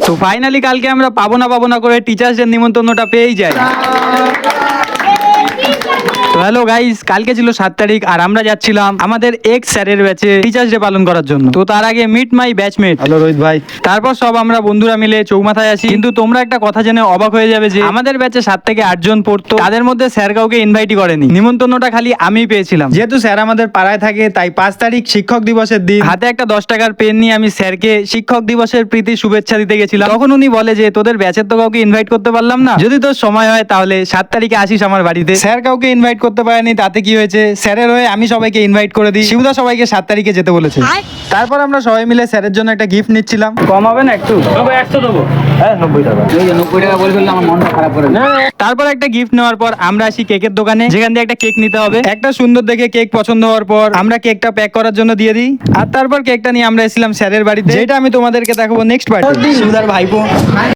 তো ফাইনালি কালকে আমরা পাবো না করে টিচার্স ডে নিমন্ত্রণটা পেয়েই যাই। তো হ্যালো গাইস, কালকে ছিল 7 তারিখ আর আমরা যাচ্ছিলাম আমাদের এক্স স্যারের ব্যাচে টিচার্স ডে পালন করার জন্য। তো তার আগে meet my batchmate. Hello Rohit ভাই। তারপর সব আমরা বন্ধুরা মিলে চৌমাথায় আসি। কিন্তু তোমরা একটা কথা জেনে অবাক হয়ে যাবে যে আমাদের ব্যাচে 7 থেকে 8 জন পড়তো, তাদের মধ্যে স্যার কাউকে ইনভাইটই করেনি। নিমন্ত্রণটা খালি আমিই পেয়েছিলাম। যেহেতু স্যার আমাদের পাড়ায় থাকে তাই 5 তারিখ শিক্ষক দিবসের দিন হাতে একটা 10 টাকার পেন নিয়ে আমি স্যারকে শিক্ষক দিবসের প্রীতি শুভেচ্ছা দিতে গেছিলাম। তখন উনি বলে যে তোদের ব্যাচের তো কাউকে ইনভাইট করতে পারলাম না, যদি তোর সময় হয় তাহলে 7 তারিখে আসিস আমার বাড়িতে। স্যার কাউকে ইনভাইট করতে পারেনি, তাতে কি হয়েছে, স্যারের হয়ে আমি সবাইকে ইনভাইট করে দিই। শিবুদা সবাইকে 7 তারিখে যেতে বলেছে। তারপর আমরা সবাই মিলে স্যারের জন্য একটা গিফট নিচ্ছিলাম। কম হবে না একটু? 100 দেবো। হ্যাঁ 90 টাকা। 90 টাকা বলে ফেললে আমার মনটা খারাপ করে দেয়। তারপর একটা গিফট নেওয়ার পর আমরা আসি কেকের দোকানে, যেখান দিয়ে একটা কেক নিতে হবে। একটা সুন্দর দেখে কেক পছন্দ হওয়ার পর আমরা কেকটা প্যাক করার জন্য দিয়ে দিই। আর তারপর কেকটা নিয়ে আমরা এসেছিলাম স্যারের বাড়িতে, যেটা আমি তোমাদেরকে দেখাবো নেক্সট পার্টি। শিবুদার ভাইপো